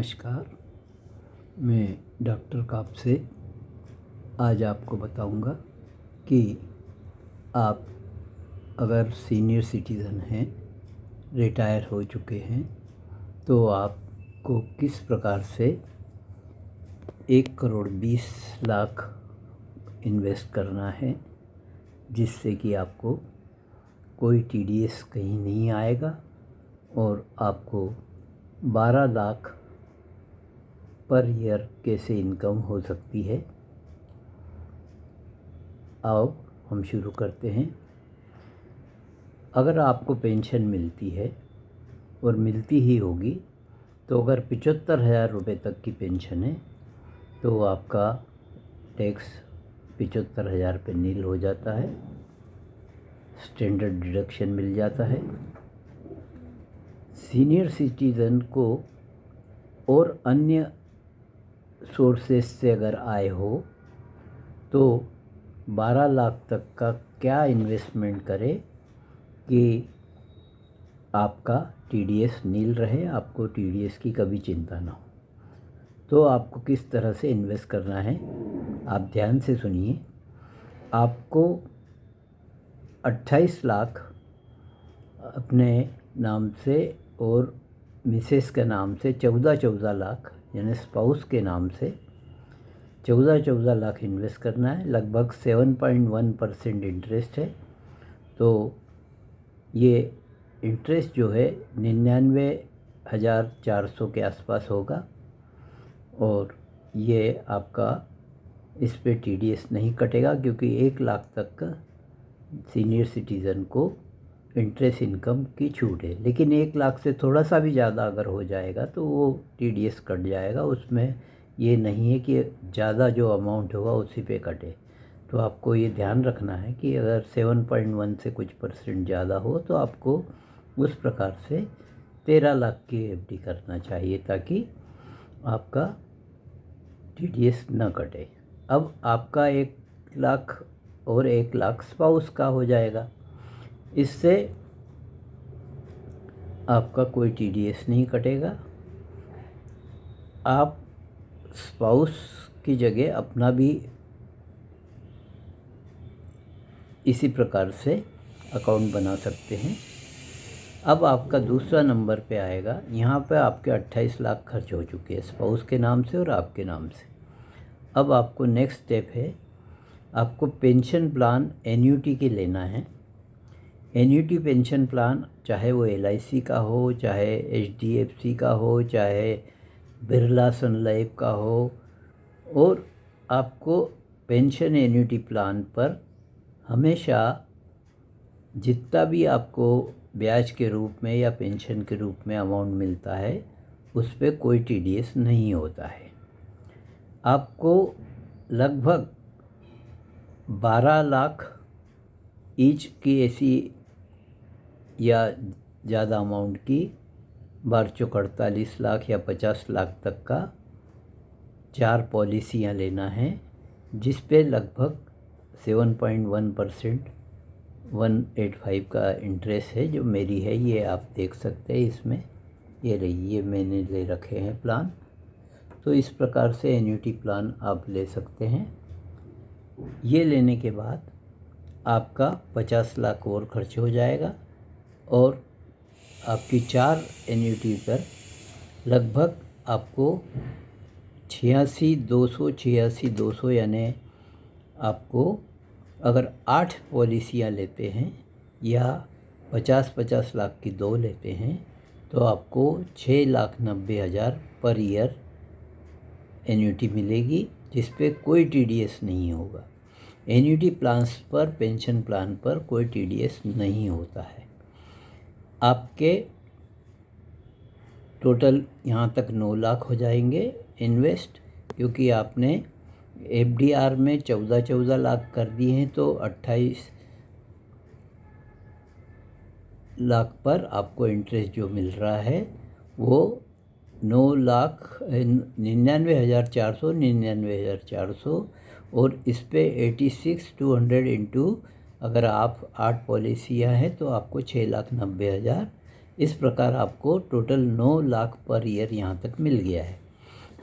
नमस्कार। मैं डॉक्टर कापसे आज आपको बताऊंगा कि आप अगर सीनियर सिटीज़न हैं, रिटायर हो चुके हैं, तो आपको किस प्रकार से 1,20,00,000 इन्वेस्ट करना है, जिससे कि आपको कोई टीडीएस कहीं नहीं आएगा और आपको 12 लाख पर ईयर कैसे इनकम हो सकती है। आओ हम शुरू करते हैं। अगर आपको पेंशन मिलती है और मिलती ही होगी, तो अगर 75,000 रुपये तक की पेंशन है तो आपका टैक्स 75,000 पे नील हो जाता है, स्टैंडर्ड डिडक्शन मिल जाता है। सीनियर सिटीज़न को और अन्य सोर्सेस से अगर आय हो तो 12 लाख तक का क्या इन्वेस्टमेंट करे कि आपका टीडीएस नील रहे, आपको टीडीएस की कभी चिंता ना हो। तो आपको किस तरह से इन्वेस्ट करना है, आप ध्यान से सुनिए। आपको 28 लाख अपने नाम से और मिसेस के नाम से 14 लाख, यानी स्पाउस के नाम से 14 लाख इन्वेस्ट करना है। लगभग 7.1% इंटरेस्ट है। तो ये इंटरेस्ट जो है 99,400 के आसपास होगा और ये आपका इस पे टीडीएस नहीं कटेगा, क्योंकि 1 लाख तक का सीनियर सिटीज़न को इंटरेस्ट इनकम की छूट है। लेकिन 1 लाख से थोड़ा सा भी ज़्यादा अगर हो जाएगा तो वो टीडीएस कट जाएगा। उसमें ये नहीं है कि ज़्यादा जो अमाउंट होगा उसी पे कटे। तो आपको ये ध्यान रखना है कि अगर 7.1 से कुछ % ज़्यादा हो तो आपको उस प्रकार से 13 लाख की एफडी करना चाहिए, ताकि आपका टीडीएस न कटे। अब आपका 1 लाख और 1 लाख स्पाउस का हो जाएगा। इससे आपका कोई टीडीएस नहीं कटेगा। आप स्पाउस की जगह अपना भी इसी प्रकार से अकाउंट बना सकते हैं। अब आपका दूसरा नंबर पे आएगा। यहाँ पे आपके 28 लाख खर्च हो चुके हैं स्पाउस के नाम से और आपके नाम से। अब आपको नेक्स्ट स्टेप है, आपको पेंशन प्लान एन्युटी के लेना है। एन्युटी पेंशन प्लान चाहे वो LIC का हो, चाहे HDFC का हो, चाहे बिरला सन लाइफ का हो, और आपको पेंशन एन्युटी प्लान पर हमेशा जितना भी आपको ब्याज के रूप में या पेंशन के रूप में अमाउंट मिलता है उस पर कोई टीडीएस नहीं होता है। आपको लगभग 12 लाख ईच की ऐसी या ज़्यादा अमाउंट की 12-48 लाख या 50 लाख तक का 4 पॉलिसियाँ लेना है, जिस पे लगभग 7.1% 185 का इंटरेस्ट है। जो मेरी है ये आप देख सकते हैं, इसमें ये रही, ये मैंने ले रखे हैं प्लान। तो इस प्रकार से एन्युटी प्लान आप ले सकते हैं। ये लेने के बाद आपका 50 लाख और खर्च हो जाएगा और आपकी 4 एन्युटी पर लगभग आपको 86,200 यानी आपको अगर 8 पॉलिसियाँ लेते हैं या 50-50 लाख की 2 लेते हैं तो आपको 6,90,000 पर ईयर एन्युटी मिलेगी, जिस पे कोई टीडीएस नहीं होगा। एन्युटी प्लान्स पर, पेंशन प्लान पर कोई टीडीएस नहीं होता है। आपके टोटल यहाँ तक 9 लाख हो जाएंगे इन्वेस्ट, क्योंकि आपने एफडीआर में 14 लाख कर दिए हैं, तो 28 लाख पर आपको इंटरेस्ट जो मिल रहा है वो 9,99,400 और इस पे 86,200 इंटू, अगर आप 8 पॉलिसियाँ हैं तो आपको 6,90,000 इस प्रकार आपको टोटल 9 लाख पर ईयर यहाँ तक मिल गया है।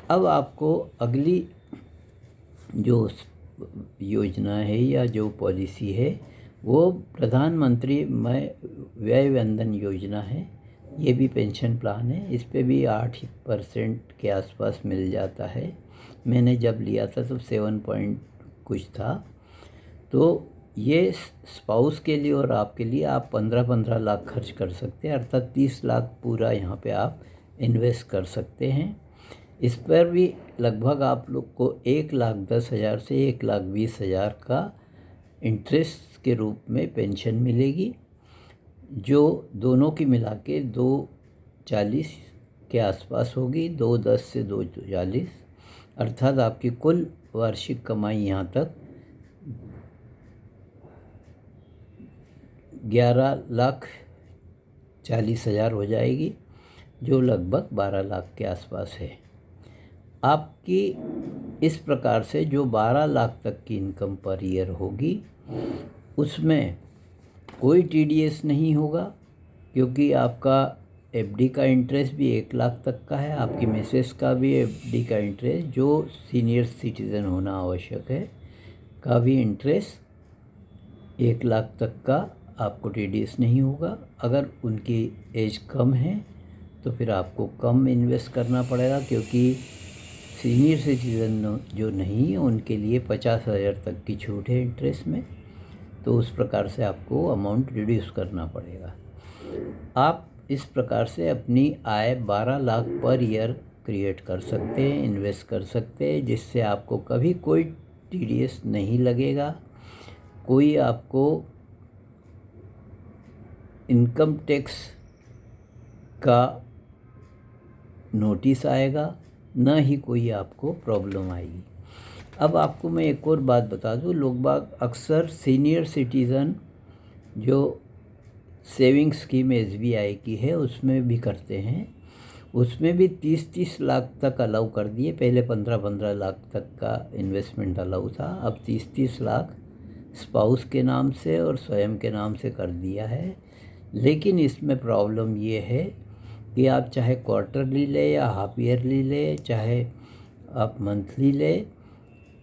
अब आपको अगली जो योजना है या जो पॉलिसी है वो प्रधानमंत्री व्यय वंदन योजना है। ये भी पेंशन प्लान है। इस पे भी 8% के आसपास मिल जाता है। मैंने जब लिया था तो 7 पॉइंट कुछ था। तो ये स्पाउस के लिए और आपके लिए आप 15-15 लाख खर्च कर सकते हैं, अर्थात 30 लाख पूरा यहाँ पे आप इन्वेस्ट कर सकते हैं। इस पर भी लगभग आप लोग को 1,10,000 से 1,20,000 का इंटरेस्ट के रूप में पेंशन मिलेगी, जो दोनों की मिला के 240 के आसपास होगी, 210 से 240, अर्थात आपकी कुल वार्षिक कमाई यहाँ तक 11,40,000 हो जाएगी, जो लगभग 12 लाख के आसपास है। आपकी इस प्रकार से जो 12 लाख तक की इनकम पर ईयर होगी उसमें कोई TDS नहीं होगा, क्योंकि आपका FD का इंटरेस्ट भी 1 लाख तक का है। आपकी मिसेस का भी FD का इंटरेस्ट, जो सीनियर सिटीज़न होना आवश्यक है, का भी इंटरेस्ट 1 लाख तक का आपको TDS नहीं होगा। अगर उनकी एज कम है तो फिर आपको कम इन्वेस्ट करना पड़ेगा, क्योंकि सीनियर सिटीज़न जो नहीं है उनके लिए 50,000 तक की छूट है इंटरेस्ट में। तो उस प्रकार से आपको अमाउंट रिड्यूस करना पड़ेगा। आप इस प्रकार से अपनी आय 12 लाख पर ईयर क्रिएट कर सकते हैं, इन्वेस्ट कर सकते हैं, जिससे आपको कभी कोई TDS नहीं लगेगा, कोई आपको इनकम टैक्स का नोटिस आएगा, न ही कोई आपको प्रॉब्लम आएगी। अब आपको मैं एक और बात बता दूं, लोग बाग अक्सर सीनियर सिटीज़न जो सेविंग स्कीम SBI की है उसमें भी करते हैं, उसमें भी 30-30 लाख तक अलाउ कर दिए। पहले 15-15 लाख तक का इन्वेस्टमेंट अलाउ था, अब 30-30 लाख स्पाउस के नाम से और स्वयं के नाम से कर दिया है। लेकिन इसमें प्रॉब्लम ये है कि आप चाहे क्वार्टरली ले या हाफ ईयरली ले, चाहे आप मंथली ले,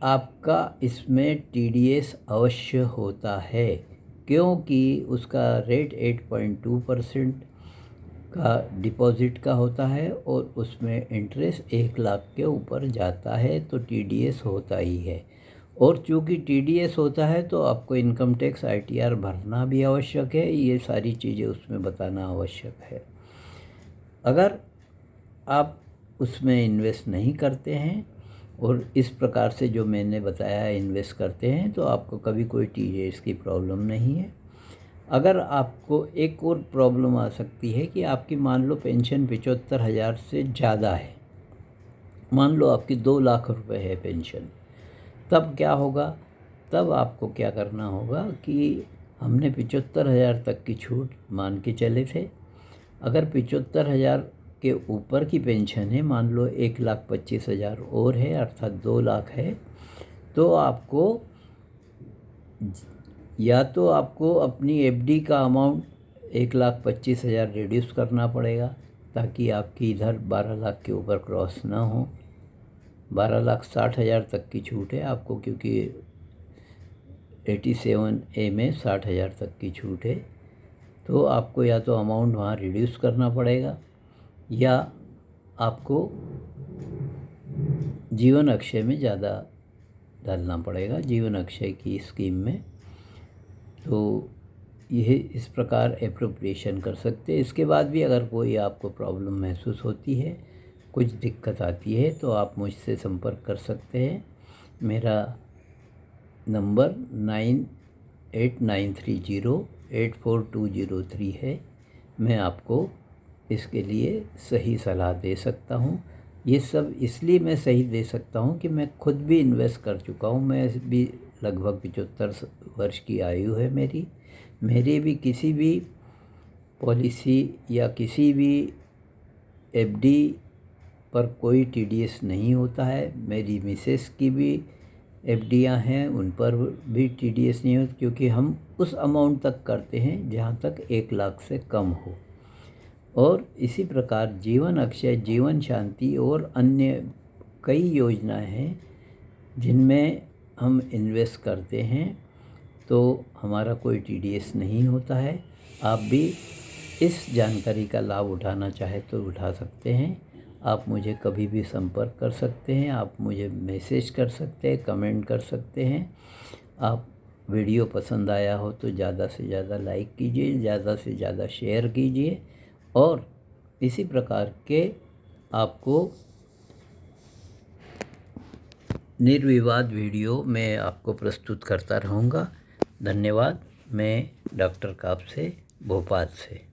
आपका इसमें TDS अवश्य होता है, क्योंकि उसका रेट 8.2% का डिपॉजिट का होता है और उसमें इंटरेस्ट 1 लाख के ऊपर जाता है, तो TDS होता ही है। और चूँकि TDS होता है तो आपको इनकम टैक्स ITR भरना भी आवश्यक है। ये सारी चीज़ें उसमें बताना आवश्यक है। अगर आप उसमें इन्वेस्ट नहीं करते हैं और इस प्रकार से जो मैंने बताया है इन्वेस्ट करते हैं, तो आपको कभी कोई TDS की प्रॉब्लम नहीं है। अगर आपको एक और प्रॉब्लम आ सकती है कि आपकी मान लो पेंशन 75,000 से ज़्यादा है, मान लो आपकी 2 लाख रुपए है पेंशन, तब क्या होगा? तब आपको क्या करना होगा कि हमने 75,000 तक की छूट मान के चले थे। अगर 75,000 के ऊपर की पेंशन है, मान लो 1,25,000 और है, अर्थात 2 लाख है, तो आपको या तो आपको अपनी FD का अमाउंट 1,25,000 रिड्यूस करना पड़ेगा, ताकि आपकी इधर 12 लाख के ऊपर क्रॉस ना हो। 12,60,000 तक की छूट है आपको, क्योंकि 87A में 60,000 तक की छूट है। तो आपको या तो अमाउंट वहाँ रिड्यूस करना पड़ेगा या आपको जीवन अक्षय में ज़्यादा डालना पड़ेगा, जीवन अक्षय की स्कीम में। तो यह इस प्रकार एप्रोप्रिएशन कर सकते हैं। इसके बाद भी अगर कोई आपको प्रॉब्लम महसूस होती है, कुछ दिक्कत आती है, तो आप मुझसे संपर्क कर सकते हैं। मेरा नंबर 9893084203 है। मैं आपको इसके लिए सही सलाह दे सकता हूँ। ये सब इसलिए मैं सही दे सकता हूँ कि मैं खुद भी इन्वेस्ट कर चुका हूँ। मैं भी लगभग 75 वर्ष की आयु है मेरी भी किसी भी पॉलिसी या किसी भी FD पर कोई TDS नहीं होता है। मेरी मिसेस की भी FDयाँ हैं, उन पर भी TDS नहीं होता, क्योंकि हम उस अमाउंट तक करते हैं जहाँ तक 1 लाख से कम हो। और इसी प्रकार जीवन अक्षय, जीवन शांति और अन्य कई योजनाएं हैं जिनमें हम इन्वेस्ट करते हैं, तो हमारा कोई TDS नहीं होता है। आप भी इस जानकारी का लाभ उठाना चाहे तो उठा सकते हैं। आप मुझे कभी भी संपर्क कर सकते हैं, आप मुझे मैसेज कर सकते हैं, कमेंट कर सकते हैं। आप वीडियो पसंद आया हो तो ज़्यादा से ज़्यादा लाइक कीजिए, ज़्यादा से ज़्यादा शेयर कीजिए और इसी प्रकार के आपको निर्विवाद वीडियो मैं आपको प्रस्तुत करता रहूँगा। धन्यवाद। मैं डॉक्टर कापसे, भोपाल से।